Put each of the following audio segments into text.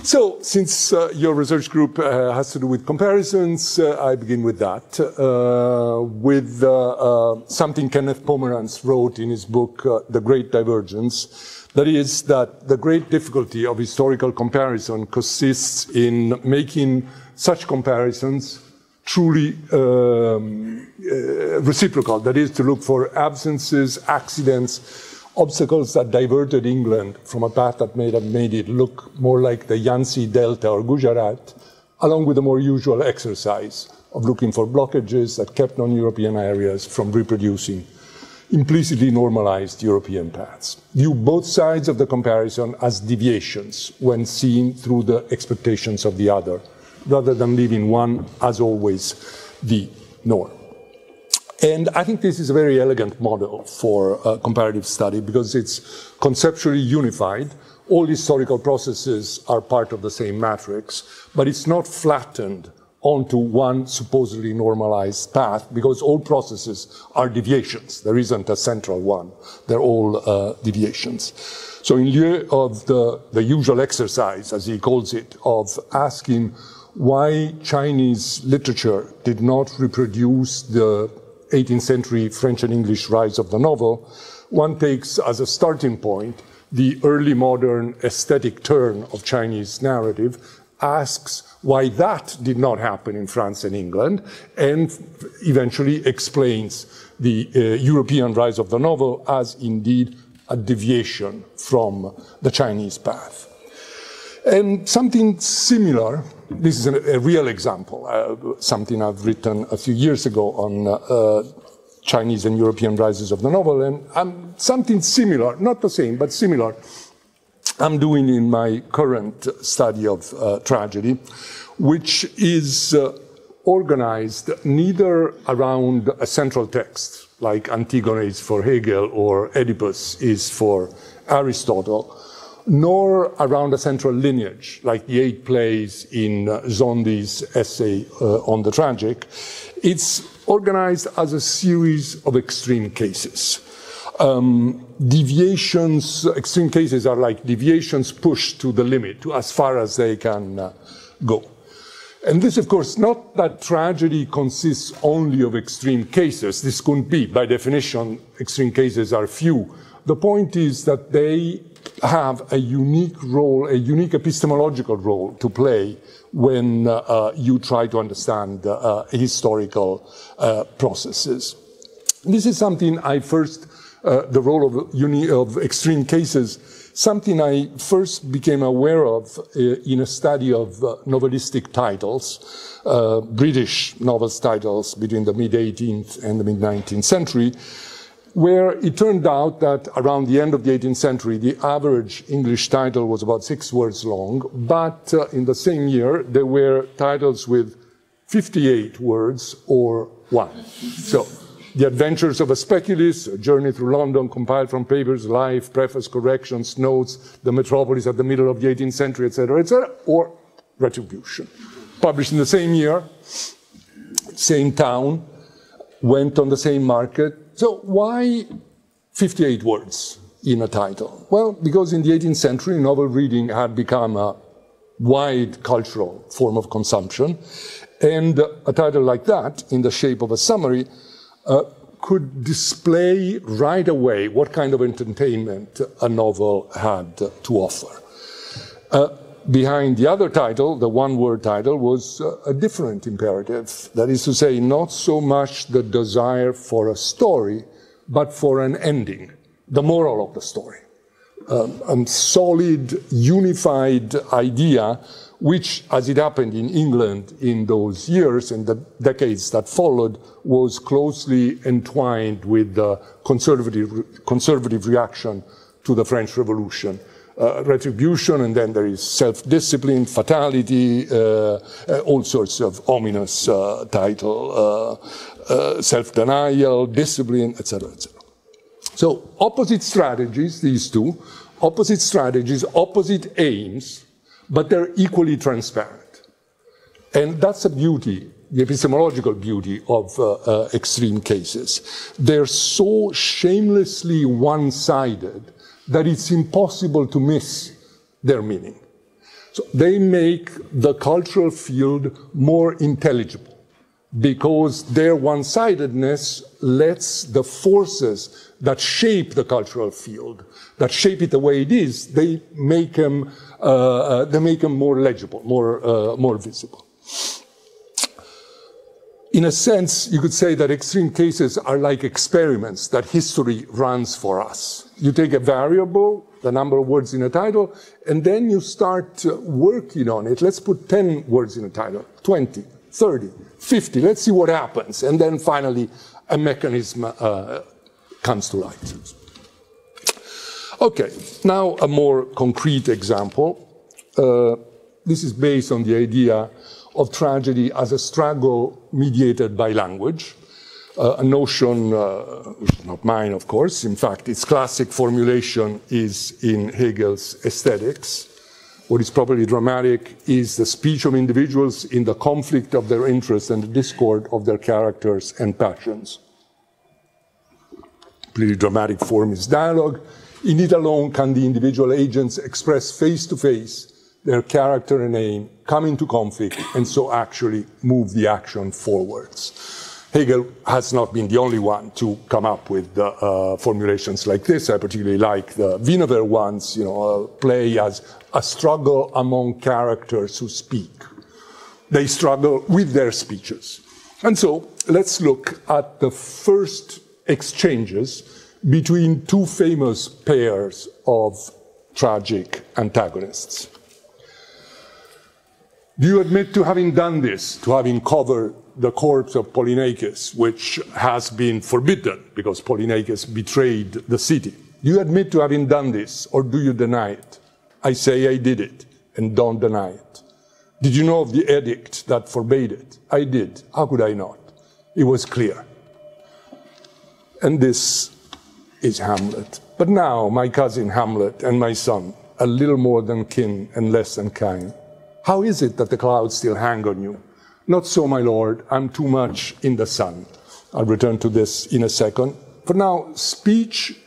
So, since your research group has to do with comparisons, I begin with that, with something Kenneth Pomeranz wrote in his book, The Great Divergence. That is, that the great difficulty of historical comparison consists in making such comparisons truly reciprocal. That is, to look for absences, accidents, obstacles that diverted England from a path that may have made it look more like the Yangtze Delta or Gujarat, along with the more usual exercise of looking for blockages that kept non-European areas from reproducing implicitly normalized European paths. View both sides of the comparison as deviations when seen through the expectations of the other, rather than leaving one, as always, the norm. And I think this is a very elegant model for comparative study because it's conceptually unified. All historical processes are part of the same matrix, but it's not flattened onto one supposedly normalized path because all processes are deviations. There isn't a central one. They're all deviations. So in lieu of the usual exercise, as he calls it, of asking why Chinese literature did not reproduce the 18th century French and English rise of the novel, one takes as a starting point the early modern aesthetic turn of Chinese narrative, asks why that did not happen in France and England, and eventually explains the European rise of the novel as indeed a deviation from the Chinese path. And something similar, this is a real example, something I've written a few years ago on Chinese and European rises of the novel, and something similar, not the same, but similar, I'm doing in my current study of tragedy, which is organized neither around a central text, like Antigone is for Hegel or Oedipus is for Aristotle, nor around a central lineage, like the 8 plays in Zondi's essay on the tragic. It's organized as a series of extreme cases. Deviations, extreme cases are like deviations pushed to the limit, to as far as they can go. And this, of course, not that tragedy consists only of extreme cases. This couldn't be. By definition, extreme cases are few. The point is that they have a unique role, a unique epistemological role to play when you try to understand historical processes. This is something I first, the role of extreme cases, something I first became aware of in a study of novelistic titles, British novels titles between the mid-18th and the mid-19th century, where it turned out that around the end of the 18th century, the average English title was about 6 words long, but in the same year, there were titles with 58 words or 1. So, The Adventures of a Speculist, A Journey Through London, compiled from papers, life, preface, corrections, notes, The Metropolis at the middle of the 18th century, etc., or Retribution. Published in the same year, same town, went on the same market. So why 58 words in a title? Well, because in the 18th century, novel reading had become a wide cultural form of consumption, and a title like that, in the shape of a summary, could display right away what kind of entertainment a novel had to offer. Behind the other title, the one-word title, was a different imperative. That is to say, not so much the desire for a story, but for an ending, the moral of the story. A solid, unified idea, which, as it happened in England in those years and the decades that followed, was closely entwined with the conservative reaction to the French Revolution. Retribution, and then there is self-discipline, fatality, all sorts of ominous title, self-denial, discipline, etc., etc. So opposite strategies, these two, opposite strategies, opposite aims, but they're equally transparent. And that's a beauty, the epistemological beauty of extreme cases. They're so shamelessly one-sided that it's impossible to miss their meaning. So they make the cultural field more intelligible because their one-sidedness lets the forces that shape the cultural field, that shape it the way it is, they make them more legible, more visible. In a sense, you could say that extreme cases are like experiments that history runs for us. You take a variable, the number of words in a title, and then you start working on it. Let's put 10 words in a title, 20, 30, 50. Let's see what happens. And then finally, a mechanism comes to light. Okay, now a more concrete example. This is based on the idea of tragedy as a struggle mediated by language, a notion which is not mine, of course. In fact, its classic formulation is in Hegel's Aesthetics. What is properly dramatic is the speech of individuals in the conflict of their interests and the discord of their characters and passions. Pretty dramatic form is dialogue. In it alone can the individual agents express face to face their character and aim, come into conflict, and so actually move the action forwards. Hegel has not been the only one to come up with formulations like this. I particularly like the Wiener ones, play as a struggle among characters who speak. They struggle with their speeches. And so let's look at the first exchanges between two famous pairs of tragic antagonists. Do you admit to having done this, to having covered the corpse of Polyneikes, which has been forbidden because Polyneikes betrayed the city? Do you admit to having done this, or do you deny it? I say I did it, and don't deny it. Did you know of the edict that forbade it? I did. How could I not? It was clear. And this is Hamlet. But now, my cousin Hamlet and my son, a little more than kin and less than kind. How is it that the clouds still hang on you? Not so, my lord, I'm too much in the sun. I'll return to this in a second. For now, speech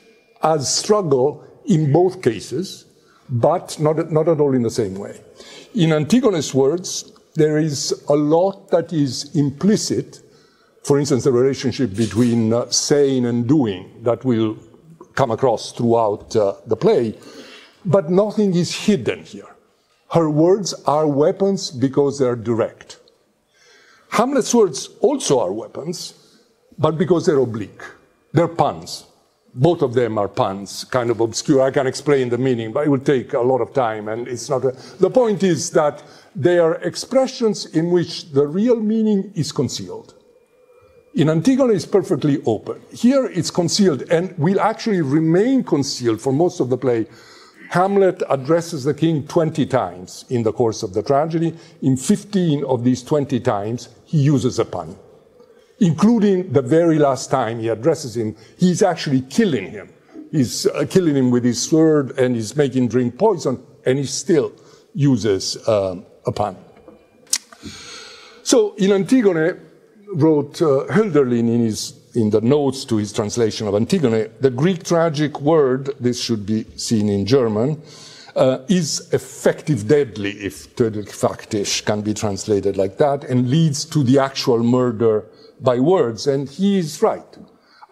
as struggle in both cases, but not at all in the same way. In Antigone's words, there is a lot that is implicit, for instance, the relationship between saying and doing that will come across throughout the play, but nothing is hidden here. Her words are weapons because they are direct. Hamlet's words also are weapons, but because they're oblique. They're puns. Both of them are puns, kind of obscure. I can explain the meaning, but it will take a lot of time, and it's not the point is that they are expressions in which the real meaning is concealed. In Antigone, it's perfectly open. Here, it's concealed, and will actually remain concealed for most of the play. Hamlet addresses the king 20 times in the course of the tragedy. In 15 of these 20 times, he uses a pun. Including the very last time he addresses him, he's actually killing him. He's killing him with his sword, and he's making drink poison, and he still uses a pun. So in Antigone, wrote Hölderlin in the notes to his translation of Antigone, the Greek tragic word, this should be seen in German, is effective deadly, if tödlich faktisch can be translated like that, and leads to the actual murder by words. And he is right.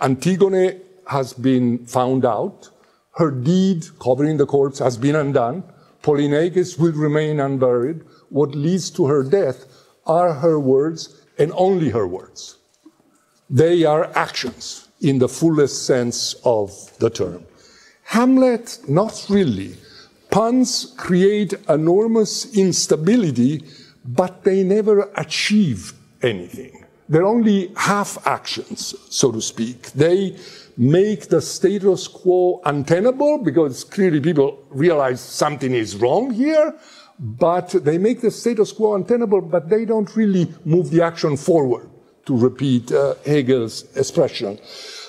Antigone has been found out. Her deed, covering the corpse, has been undone. Polyneikes will remain unburied. What leads to her death are her words, and only her words. They are actions in the fullest sense of the term. Hamlet, not really. Puns create enormous instability, but they never achieve anything. They're only half actions, so to speak. They make the status quo untenable because clearly people realize something is wrong here, but they make the status quo untenable, but they don't really move the action forward, to repeat Hegel's expression.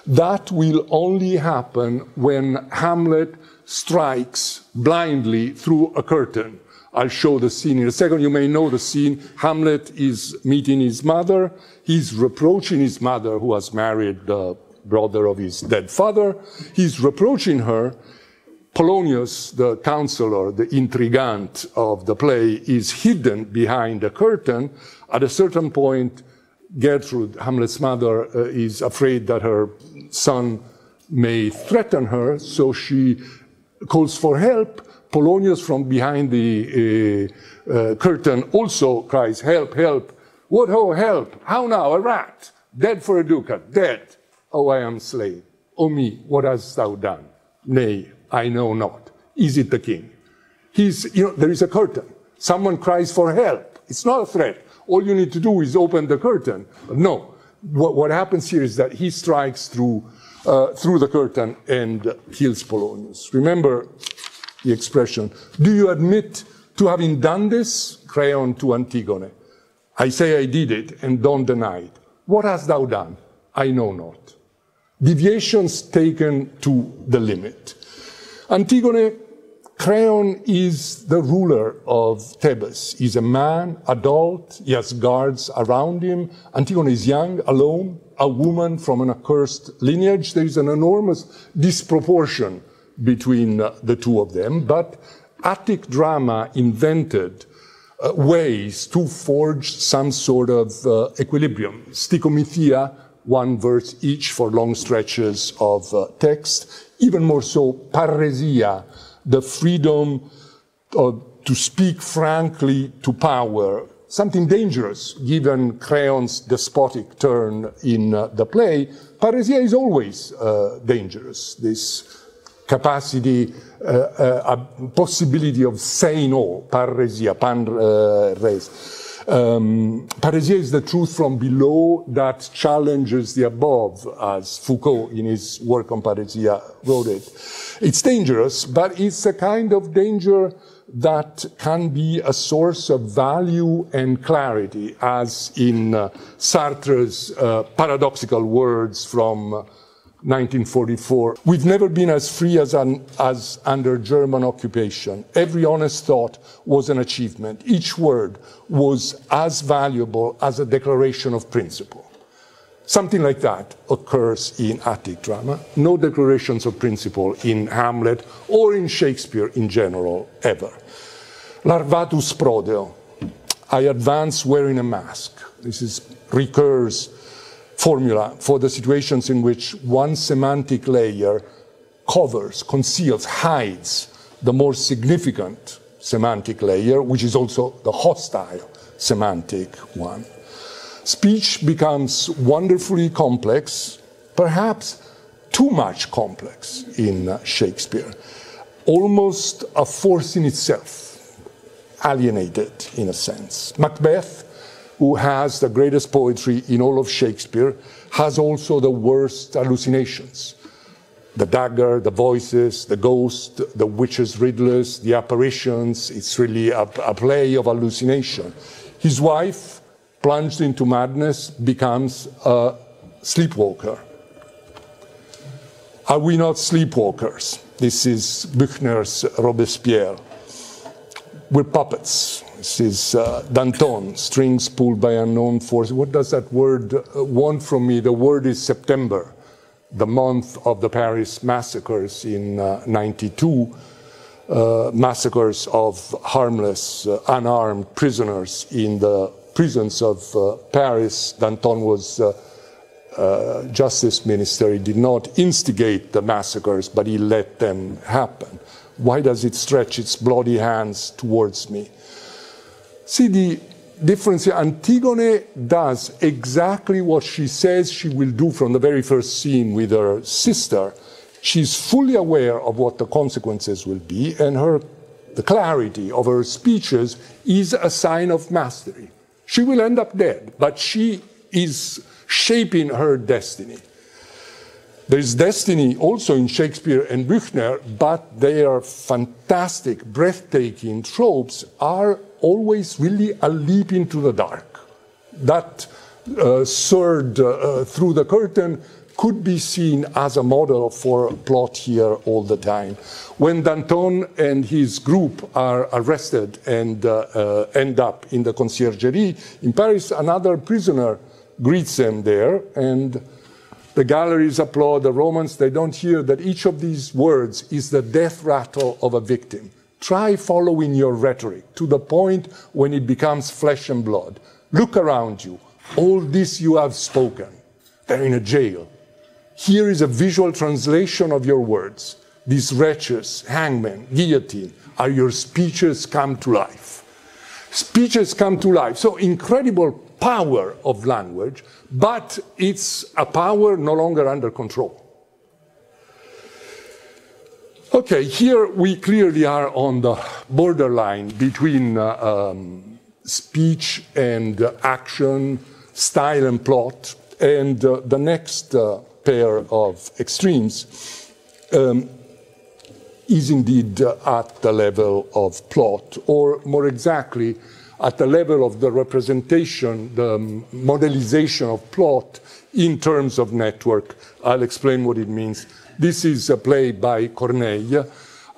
That will only happen when Hamlet strikes blindly through a curtain. I'll show the scene in a second. You may know the scene. Hamlet is meeting his mother. He's reproaching his mother, who has married the brother of his dead father. He's reproaching her. Polonius, the counselor, the intrigant of the play, is hidden behind a curtain. At a certain point, Gertrude, Hamlet's mother, is afraid that her son may threaten her, so she calls for help. Polonius, from behind the curtain, also cries, "Help, help! What ho, help! How now, a rat! Dead for a ducat, dead! Oh, I am slain! O me, what hast thou done? Nay, I know not. Is it the king?" There is a curtain. Someone cries for help. It's not a threat. All you need to do is open the curtain. No. What happens here is that he strikes through the curtain and kills Polonius. Remember the expression, "Do you admit to having done this?" Creon to Antigone. "I say I did it, and don't deny it." "What hast thou done?" "I know not." Deviations taken to the limit. Antigone, Creon is the ruler of Thebes. He's a man, adult, he has guards around him. Antigone is young, alone, a woman from an accursed lineage. There is an enormous disproportion between the two of them, but Attic drama invented ways to forge some sort of equilibrium. Sticomythia, one verse each for long stretches of text, even more so parrhesia, the freedom to speak frankly to power, something dangerous given Creon's despotic turn in the play. Parrhesia is always dangerous, this capacity, a possibility of saying all, parrhesia, res. Parrhesia is the truth from below that challenges the above, as Foucault in his work on parrhesia wrote it. It's dangerous, but it's a kind of danger that can be a source of value and clarity, as in Sartre's paradoxical words from 1944. We've never been as free as under German occupation. Every honest thought was an achievement. Each word was as valuable as a declaration of principle. Something like that occurs in Attic drama. No declarations of principle in Hamlet or in Shakespeare in general, ever. Larvatus prodeo. I advance wearing a mask. This is Ricoeur's formula for the situations in which one semantic layer covers, conceals, hides the more significant semantic layer, which is also the hostile semantic one. Speech becomes wonderfully complex, perhaps too much complex in Shakespeare, almost a force in itself, alienated in a sense. Macbeth, who has the greatest poetry in all of Shakespeare, has also the worst hallucinations. The dagger, the voices, the ghost, the witches' riddlers, the apparitions. It's really a play of hallucination. His wife, plunged into madness, becomes a sleepwalker. Are we not sleepwalkers? This is Büchner's Robespierre. We're puppets. This is Danton, strings pulled by unknown force. What does that word want from me? The word is September, the month of the Paris massacres in '92, massacres of harmless, unarmed prisoners in the prisons of Paris. Danton was justice minister. He did not instigate the massacres, but he let them happen. Why does it stretch its bloody hands towards me? See the difference here. Antigone does exactly what she says she will do from the very first scene with her sister. She's fully aware of what the consequences will be, and the clarity of her speeches is a sign of mastery. She will end up dead, but she is shaping her destiny. There's destiny also in Shakespeare and Büchner, but their fantastic, breathtaking tropes are always really a leap into the dark. That sword through the curtain could be seen as a model for a plot here all the time. When Danton and his group are arrested and end up in the conciergerie in Paris, another prisoner greets them there, and The galleries applaud. The Romans, they don't hear that each of these words is the death rattle of a victim. Try following your rhetoric to the point when it becomes flesh and blood. Look around you. All this you have spoken. They're in a jail. Here is a visual translation of your words. These wretches, hangmen, guillotine, are your speeches come to life. Speeches come to life. So incredible power of language, but it's a power no longer under control. Okay, here we clearly are on the borderline between speech and action, style and plot, and the next pair of extremes is indeed at the level of plot, or more exactly, at the level of the representation, the modelization of plot in terms of network. I'll explain what it means. This is a play by Corneille.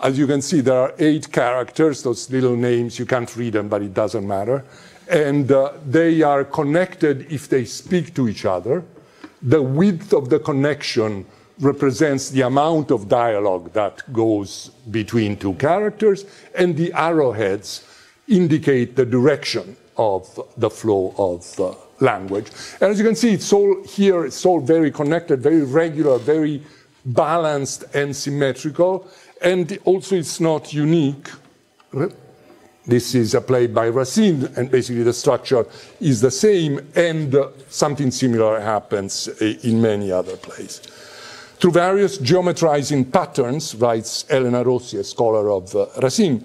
As you can see, there are 8 characters, those little names, you can't read them, but it doesn't matter. And they are connected if they speak to each other. The width of the connection represents the amount of dialogue that goes between 2 characters, and the arrowheads indicate the direction of the flow of language. And as you can see, it's all here, it's all very connected, very regular, very balanced and symmetrical, and also it's not unique. This is a play by Racine, and basically the structure is the same, and something similar happens in many other plays. Through various geometrizing patterns, writes Elena Rossi, a scholar of Racine,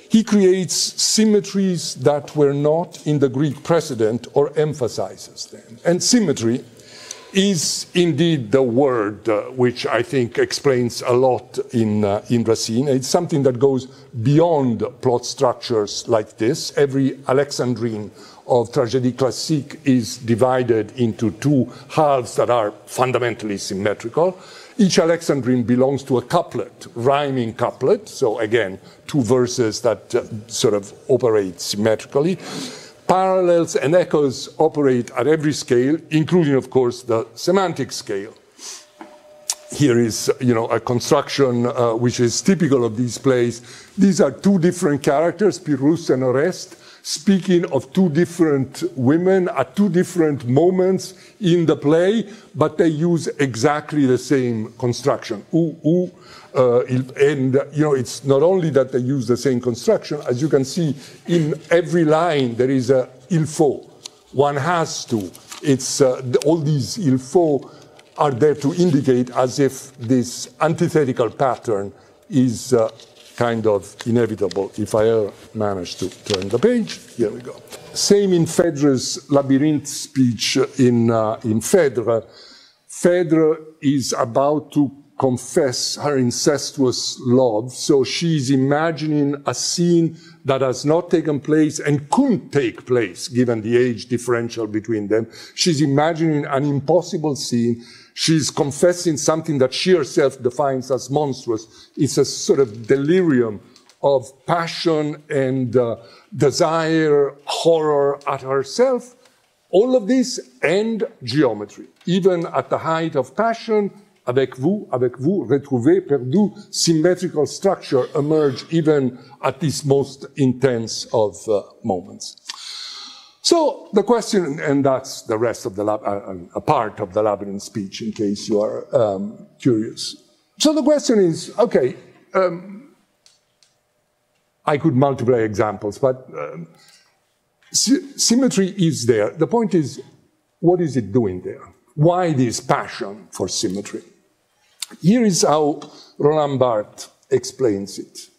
he creates symmetries that were not in the Greek precedent or emphasizes them. And symmetry is indeed the word which I think explains a lot in Racine. It's something that goes beyond plot structures like this. Every Alexandrine of Tragédie Classique is divided into 2 halves that are fundamentally symmetrical. Each Alexandrine belongs to a couplet, rhyming couplet, so again, 2 verses that sort of operate symmetrically. Parallels and echoes operate at every scale, including, of course, the semantic scale. Here is, a construction which is typical of these plays. These are 2 different characters, Pyrrhus and Oreste, speaking of 2 different women at 2 different moments in the play, but they use exactly the same construction. And it's not only that they use the same construction, as you can see, in every line there is a il faut. One has to. It's all these il faut are there to indicate as if this antithetical pattern is kind of inevitable. If I manage to turn the page, here we go. Same in Phèdre's labyrinth speech in Phèdre. Phèdre is about to confess her incestuous love, so she's imagining a scene that has not taken place and couldn't take place given the age differential between them. She's imagining an impossible scene. She's confessing something that she herself defines as monstrous. It's a sort of delirium of passion and desire, horror at herself. All of this and geometry. Even at the height of passion, avec vous, retrouvé, perdu, symmetrical structure emerge even at this most intense of moments. So the question, and that's the rest of the a part of the labyrinth speech, in case you are curious. So the question is, okay, I could multiply examples, but symmetry is there. The point is, what is it doing there? Why this passion for symmetry? Here is how Roland Barthes explains it.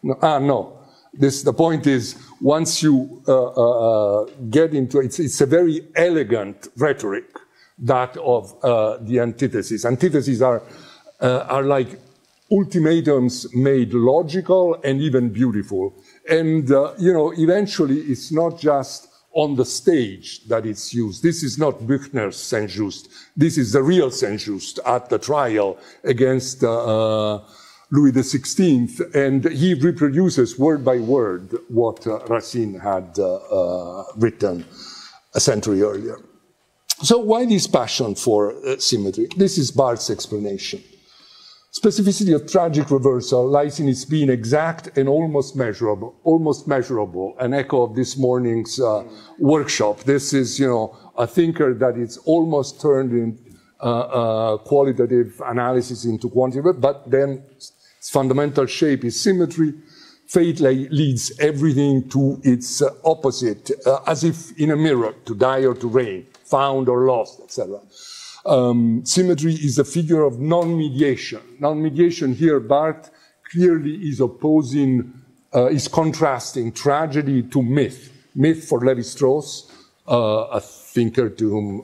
The point is, once you get into it, it's a very elegant rhetoric, that of the antithesis. Antitheses are like ultimatums made logical and even beautiful. And, eventually it's not just on the stage that it's used. This is not Büchner's Saint-Just. This is the real Saint-Just at the trial against Louis XVI, and he reproduces word by word what Racine had written a century earlier. So why this passion for symmetry? This is Barth's explanation. Specificity of tragic reversal lies in its being exact and almost measurable, an echo of this morning's workshop. This is, you know, a thinker that is almost turned in qualitative analysis into quantitative, but then its fundamental shape is symmetry. Fate leads everything to its opposite, as if in a mirror, to die or to reign, found or lost, etc. Symmetry is a figure of non-mediation. Non-mediation here, Barth clearly is is contrasting tragedy to myth. Myth for Levi-Strauss, a thinker to whom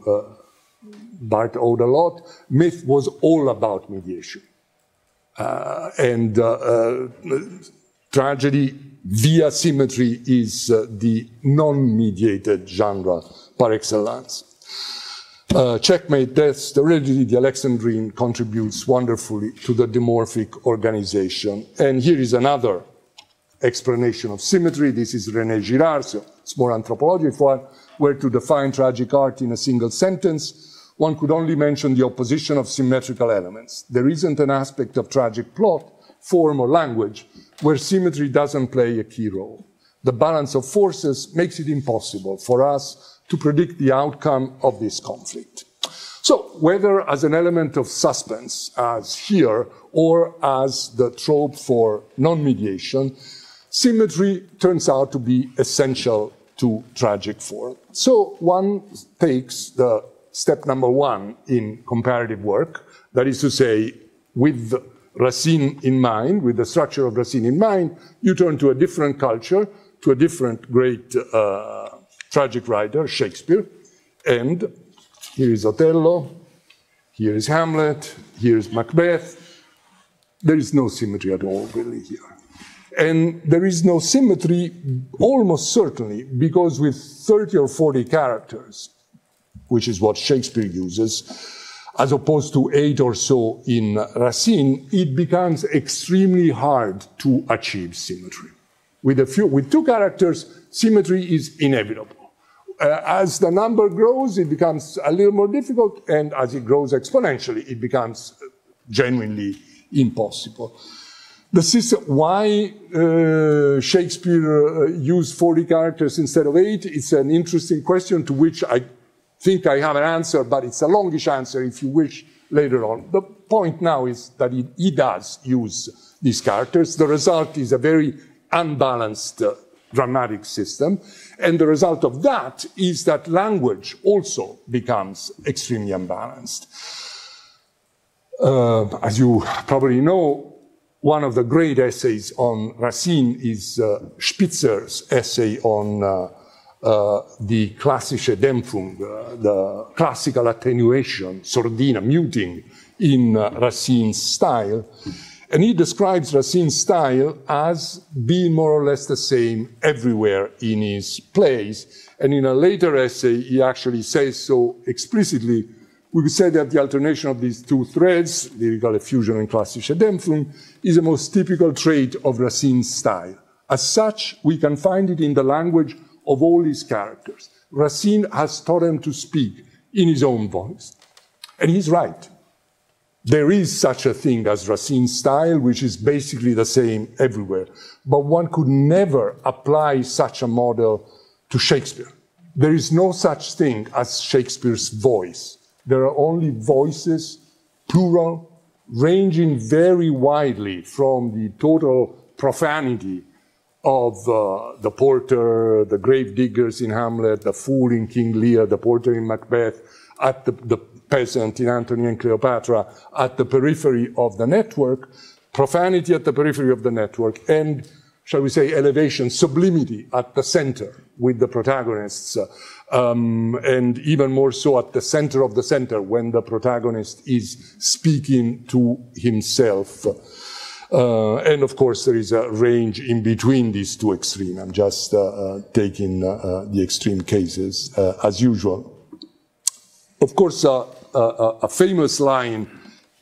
Barth owed a lot. Myth was all about mediation. Tragedy via symmetry is the non-mediated genre par excellence. Checkmate Death, the Reality, the Alexandrine contributes wonderfully to the dimorphic organization. And here is another explanation of symmetry. This is René Girard, so it's more anthropological one, where to define tragic art in a single sentence, one could only mention the opposition of symmetrical elements. There isn't an aspect of tragic plot, form, or language where symmetry doesn't play a key role. The balance of forces makes it impossible for us to predict the outcome of this conflict. So, whether as an element of suspense, as here, or as the trope for non-mediation, symmetry turns out to be essential to tragic form. So, one takes the step number one in comparative work, that is to say, with Racine in mind, with the structure of Racine in mind, you turn to a different culture, to a different great tragic writer, Shakespeare, and here is Othello, here is Hamlet, here is Macbeth. There is no symmetry at all, really, here. And there is no symmetry, almost certainly, because with 30 or 40 characters, which is what Shakespeare uses, as opposed to 8 or so in Racine, it becomes extremely hard to achieve symmetry. With two characters, symmetry is inevitable. As the number grows, it becomes a little more difficult, and as it grows exponentially, it becomes genuinely impossible. The system, why Shakespeare used 40 characters instead of 8, it's an interesting question to which I think I have an answer, but it's a longish answer if you wish later on. The point now is that he does use these characters. The result is a very unbalanced dramatic system, and the result of that is that language also becomes extremely unbalanced. As you probably know, one of the great essays on Racine is Spitzer's essay on the klassische Dämpfung, the classical attenuation, sordina, muting in Racine's style. And he describes Racine's style as being more or less the same everywhere in his plays. And in a later essay, he actually says so explicitly. We could say that the alternation of these two threads, lyrical effusion and klassische Dämpfung, is a most typical trait of Racine's style. As such, we can find it in the language of all his characters. Racine has taught them to speak in his own voice. And he's right. There is such a thing as Racine's style, which is basically the same everywhere. But one could never apply such a model to Shakespeare. There is no such thing as Shakespeare's voice. There are only voices, plural, ranging very widely from the total profanity of the porter, the grave diggers in Hamlet, the fool in King Lear, the porter in Macbeth, at the peasant in Antony and Cleopatra, at the periphery of the network, profanity at the periphery of the network, and, shall we say, elevation, sublimity at the center with the protagonists, and even more so at the center of the center when the protagonist is speaking to himself. And of course, there is a range in between these two extremes. I'm just taking the extreme cases as usual. Of course, a famous line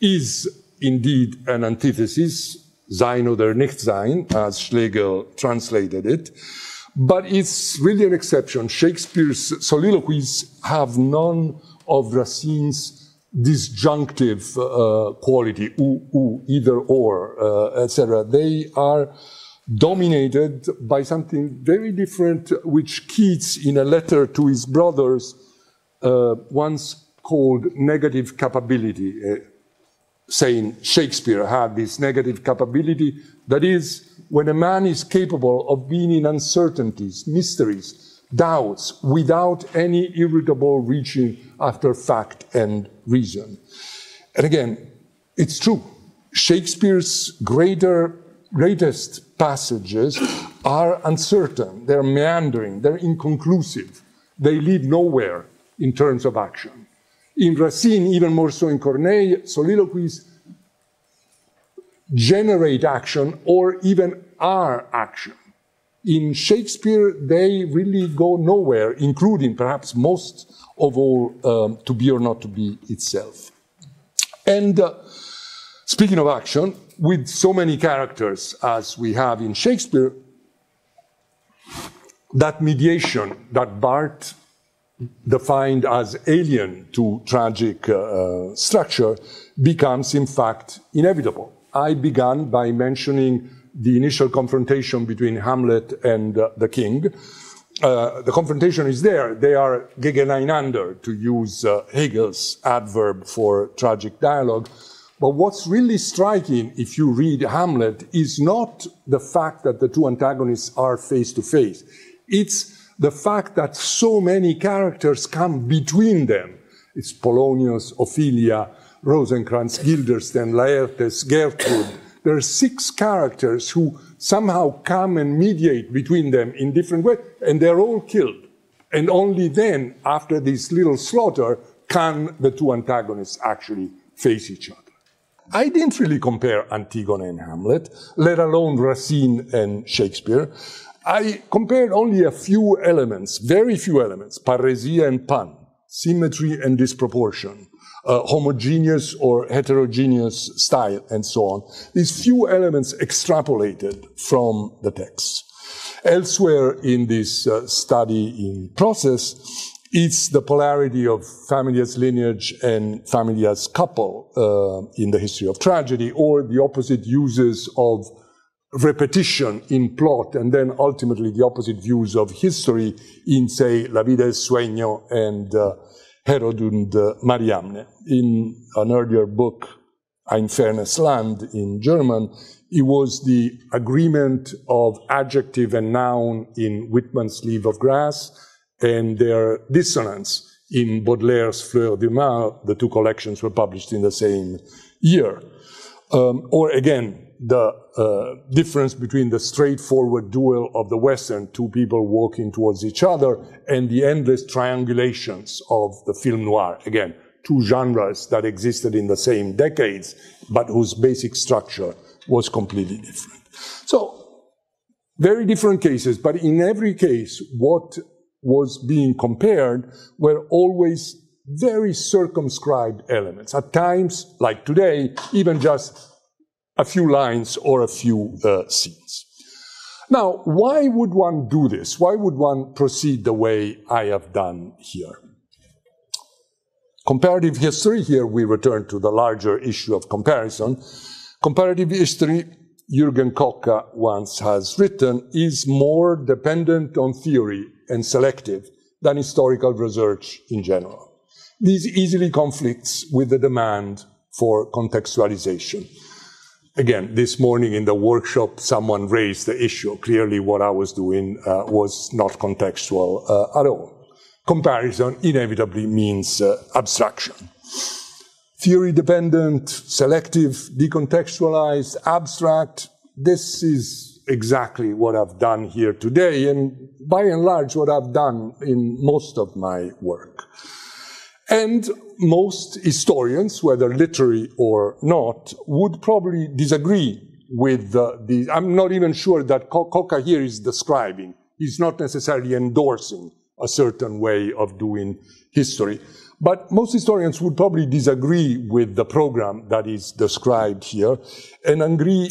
is indeed an antithesis, Sein oder nicht sein, as Schlegel translated it, but it's really an exception. Shakespeare's soliloquies have none of Racine's disjunctive quality, either or, etc. They are dominated by something very different, which Keats, in a letter to his brothers, once called negative capability, saying Shakespeare had this negative capability, that is, when a man is capable of being in uncertainties, mysteries, doubts, without any irritable reaching after fact and reason. And again, it's true. Shakespeare's greatest passages are uncertain, they're meandering, they're inconclusive, they lead nowhere in terms of action. In Racine, even more so in Corneille, soliloquies generate action or even are action. In Shakespeare, they really go nowhere, including perhaps most of all To Be or Not to Be itself. And speaking of action, with so many characters as we have in Shakespeare, that mediation that Barthes defined as alien to tragic structure becomes in fact inevitable. I began by mentioning the initial confrontation between Hamlet and the king. The confrontation is there. They are gegeneinander, to use Hegel's adverb for tragic dialogue. But what's really striking, if you read Hamlet, is not the fact that the two antagonists are face to face. It's the fact that so many characters come between them. It's Polonius, Ophelia, Rosencrantz, Guildenstern, Laertes, Gertrude. There are 6 characters who somehow come and mediate between them in different ways, and they're all killed. And only then, after this little slaughter, can the two antagonists actually face each other. I didn't really compare Antigone and Hamlet, let alone Racine and Shakespeare. I compared only a few elements, very few elements, parrhesia and pun, symmetry and disproportion, homogeneous or heterogeneous style, and so on. These few elements extrapolated from the text. Elsewhere in this study in process, it's the polarity of family as lineage and family as couple in the history of tragedy, or the opposite uses of repetition in plot, and then ultimately the opposite views of history in, say, La Vida es Sueño and Herod und Mariamne. In an earlier book, Ein fernes Land, in German, it was the agreement of adjective and noun in Whitman's Leaf of Grass, and their dissonance in Baudelaire's Fleurs du Mal. The two collections were published in the same year. Or again, the difference between the straightforward duel of the Western, two people walking towards each other, and the endless triangulations of the film noir. Again, two genres that existed in the same decades, but whose basic structure was completely different. So, very different cases, but in every case, what was being compared were always very circumscribed elements. At times, like today, even just a few lines or a few scenes. Now, why would one do this? Why would one proceed the way I have done here? Comparative history, here we return to the larger issue of comparison. Comparative history, Jürgen Kocher once has written, is more dependent on theory and selective than historical research in general. This easily conflicts with the demand for contextualization. Again, this morning in the workshop, someone raised the issue. Clearly what I was doing was not contextual at all. Comparison inevitably means abstraction. Theory-dependent, selective, decontextualized, abstract, this is exactly what I've done here today, and by and large what I've done in most of my work. And most historians, whether literary or not, would probably disagree with the I'm not even sure that Kocher here is describing. He's not necessarily endorsing a certain way of doing history. But most historians would probably disagree with the program that is described here and agree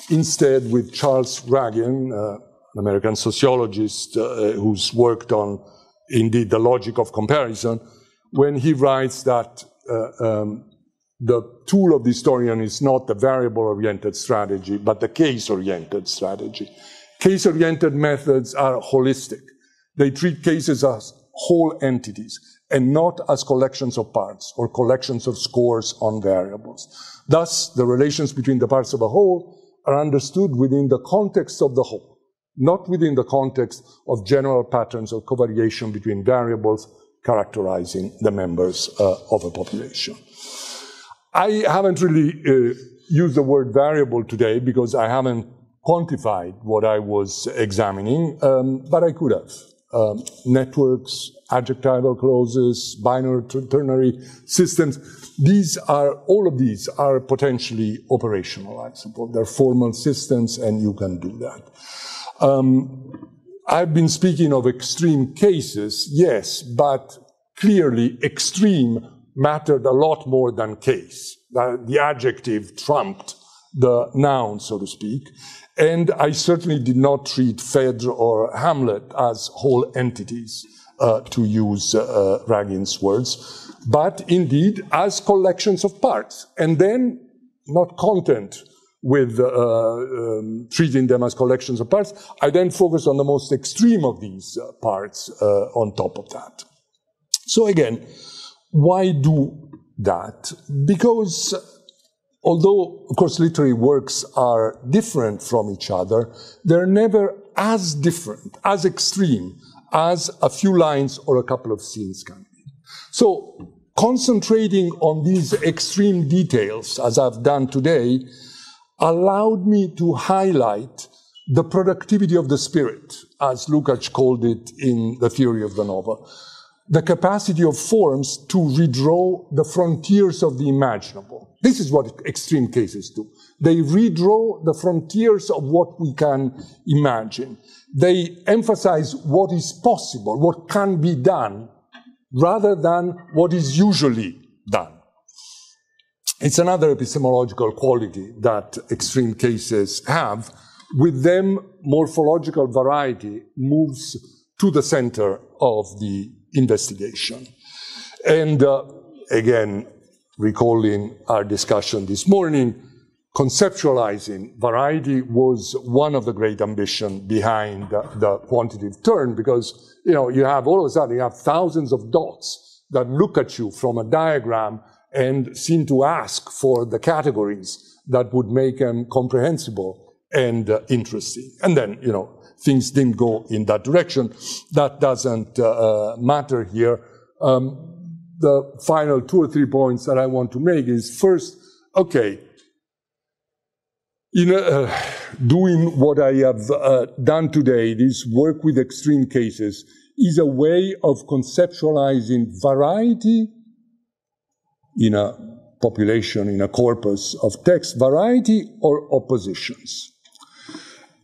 instead with Charles Ragan, an American sociologist who's worked on, indeed, the logic of comparison, when he writes that the tool of the historian is not the variable-oriented strategy, but the case-oriented strategy. Case-oriented methods are holistic. They treat cases as whole entities and not as collections of parts or collections of scores on variables. Thus, the relations between the parts of a whole are understood within the context of the whole, not within the context of general patterns of covariation between variables characterizing the members of a population. I haven't really used the word variable today because I haven't quantified what I was examining, but I could have. Networks, adjectival clauses, binary ternary systems, all of these are potentially operationalizable. They're formal systems and you can do that. I've been speaking of extreme cases, yes, but clearly extreme mattered a lot more than case. The adjective trumped the noun, so to speak. And I certainly did not treat Phèdre or Hamlet as whole entities, to use Ragin's words, but indeed as collections of parts. And then, not content with treating them as collections of parts, I then focused on the most extreme of these parts on top of that. So again, why do that? Because although, of course, literary works are different from each other, they're never as different, as extreme, as a few lines or a couple of scenes can be. So, concentrating on these extreme details, as I've done today, allowed me to highlight the productivity of the spirit, as Lukács called it in The Theory of the Novel. The capacity of forms to redraw the frontiers of the imaginable. This is what extreme cases do. They redraw the frontiers of what we can imagine. They emphasize what is possible, what can be done, rather than what is usually done. It's another epistemological quality that extreme cases have. With them, morphological variety moves to the center of the investigation. And again, recalling our discussion this morning, conceptualizing variety was one of the great ambitions behind the quantitative turn, because you have all of a sudden you have thousands of dots that look at you from a diagram and seem to ask for the categories that would make them comprehensible and interesting. And then, things didn't go in that direction. That doesn't matter here. The final 2 or 3 points that I want to make is, first, okay, doing what I have done today, this work with extreme cases, is a way of conceptualizing variety in a population, in a corpus of text, variety or oppositions.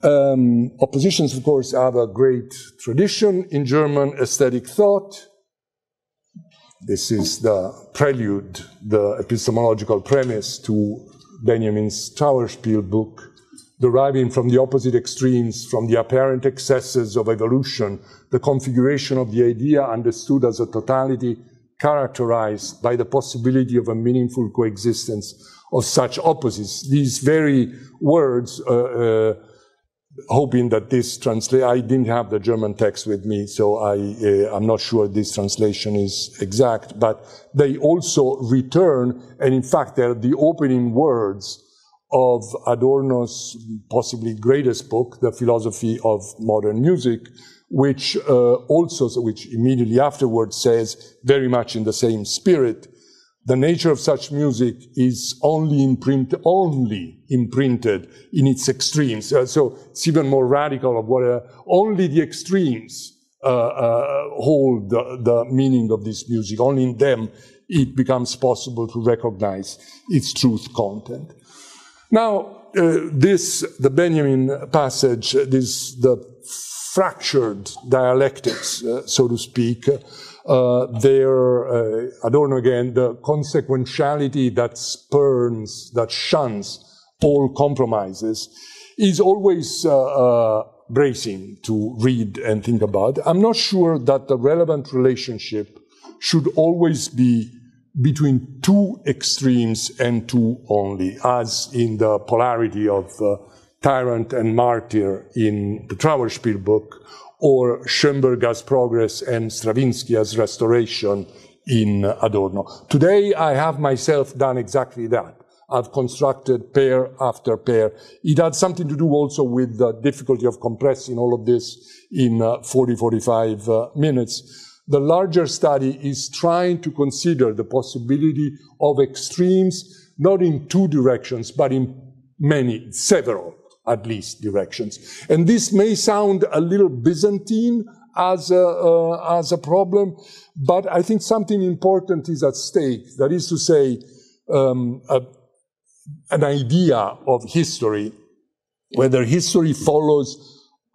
Oppositions, of course, have a great tradition in German aesthetic thought. This is the prelude, the epistemological premise to Benjamin's Trauerspiel book, deriving from the opposite extremes, from the apparent excesses of evolution, the configuration of the idea understood as a totality characterized by the possibility of a meaningful coexistence of such opposites. These very words, hoping that this I didn't have the German text with me, so I'm not sure this translation is exact, but they also return, and in fact they're the opening words of Adorno's possibly greatest book, The Philosophy of Modern Music, which immediately afterwards says, very much in the same spirit, the nature of such music is only imprinted in its extremes. So it's even more radical of what only the extremes hold the meaning of this music. Only in them it becomes possible to recognize its truth content. Now, the Benjamin passage, the fractured dialectics, so to speak, Adorno again, the consequentiality that that shuns all compromises, is always bracing to read and think about. I'm not sure that the relevant relationship should always be between two extremes and two only, as in the polarity of tyrant and martyr in the Trauerspiel book, or Schoenberg as progress and Stravinsky as restoration in Adorno. Today, I have myself done exactly that. I've constructed pair after pair. It had something to do also with the difficulty of compressing all of this in 45 minutes. The larger study is trying to consider the possibility of extremes, not in two directions, but in many, several, at least, directions. And this may sound a little Byzantine as a problem, but I think something important is at stake. That is to say, an idea of history, whether history follows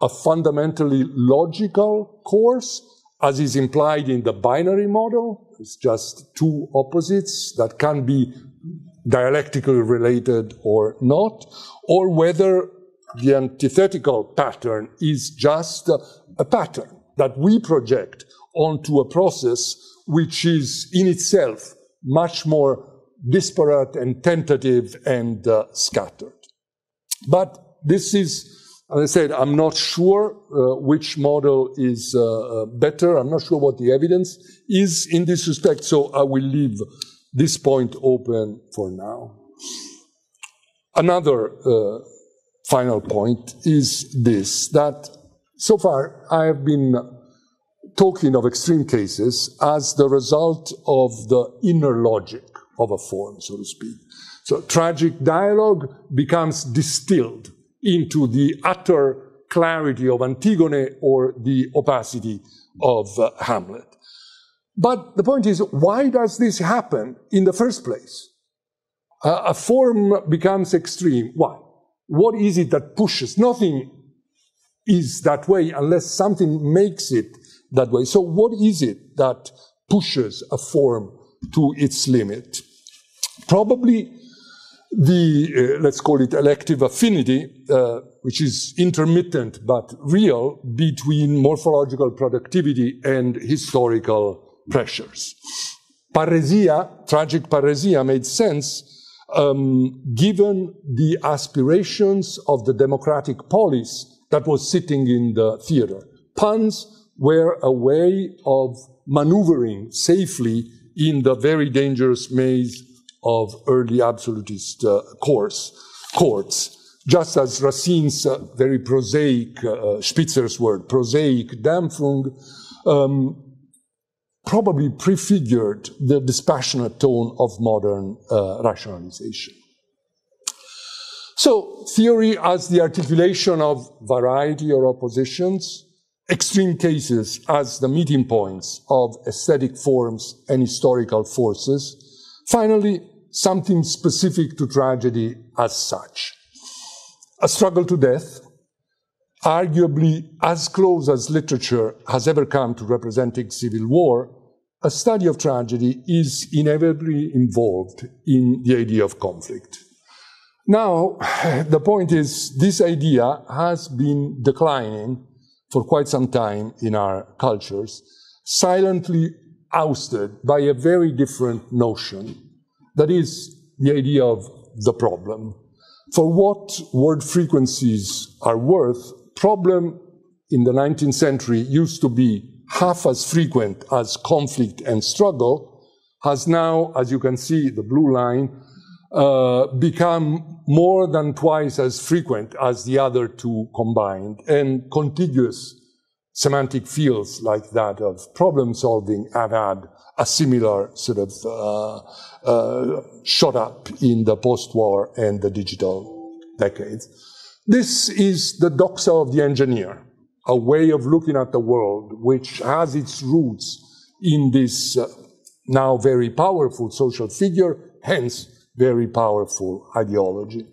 a fundamentally logical course, as is implied in the binary model. It's just two opposites that can be dialectically related or not, or whether the antithetical pattern is just a pattern that we project onto a process which is in itself much more disparate and tentative and scattered. But this is, as I said, I'm not sure which model is better. I'm not sure what the evidence is in this respect, so I will leave this point open for now. Another final point is this, that so far I have been talking of extreme cases as the result of the inner logic of a form, so to speak. So tragic dialogue becomes distilled into the utter clarity of Antigone or the opacity of Hamlet. But the point is, why does this happen in the first place? A form becomes extreme. Why? What is it that pushes? Nothing is that way unless something makes it that way. So what is it that pushes a form to its limit? Probably the, let's call it elective affinity, which is intermittent but real, between morphological productivity and historical pressures. Paresia, tragic paresia, made sense given the aspirations of the democratic polis that was sitting in the theater. Puns were a way of maneuvering safely in the very dangerous maze of early absolutist courts. Just as Racine's very prosaic, Spitzer's word, prosaic Dämpfung, probably prefigured the dispassionate tone of modern rationalization. So, theory as the articulation of variety or oppositions, extreme cases as the meeting points of aesthetic forms and historical forces, finally, something specific to tragedy as such. A struggle to death, arguably as close as literature has ever come to representing civil war, a study of tragedy is inevitably involved in the idea of conflict. Now, the point is, this idea has been declining for quite some time in our cultures, silently ousted by a very different notion, that is the idea of the problem. For what word frequencies are worth, problem in the 19th century used to be half as frequent as conflict and struggle, has now, as you can see, the blue line, become more than twice as frequent as the other two combined, and contiguous semantic fields like that of problem solving have had a similar sort of shot up in the post-war and the digital decades. This is the doxa of the engineer, a way of looking at the world which has its roots in this now very powerful social figure, hence very powerful ideology.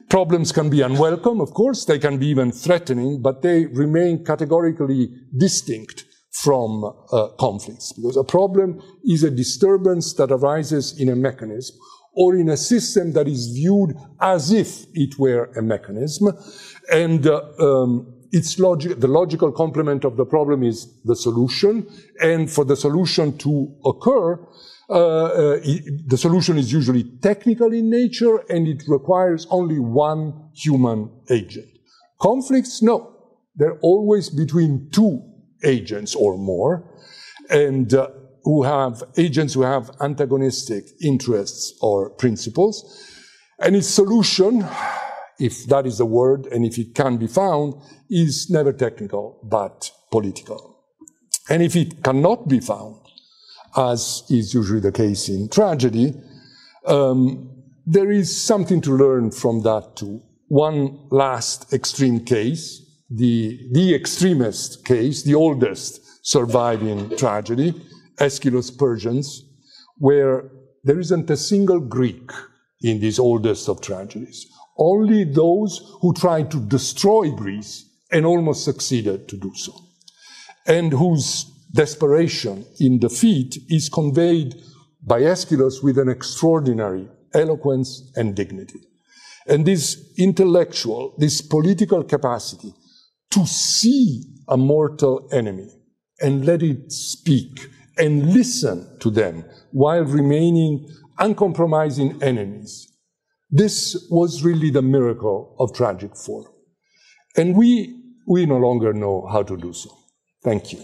Problems can be unwelcome, of course, they can be even threatening, but they remain categorically distinct from conflicts, because a problem is a disturbance that arises in a mechanism or in a system that is viewed as if it were a mechanism, and the logical complement of the problem is the solution, and for the solution to occur, the solution is usually technical in nature, and it requires only one human agent. Conflicts, no. They're always between two agents or more, and agents who have antagonistic interests or principles. And its solution, if that is the word, and if it can be found, is never technical, but political. And if it cannot be found, as is usually the case in tragedy, there is something to learn from that too. One last extreme case, the extremist case, the oldest surviving tragedy, Aeschylus' Persians, where there isn't a single Greek in this oldest of tragedies. Only those who tried to destroy Greece and almost succeeded to do so, and whose desperation in defeat is conveyed by Aeschylus with an extraordinary eloquence and dignity. And this intellectual, this political capacity to see a mortal enemy and let it speak and listen to them while remaining uncompromising enemies. This was really the miracle of tragic form. And we no longer know how to do so. Thank you.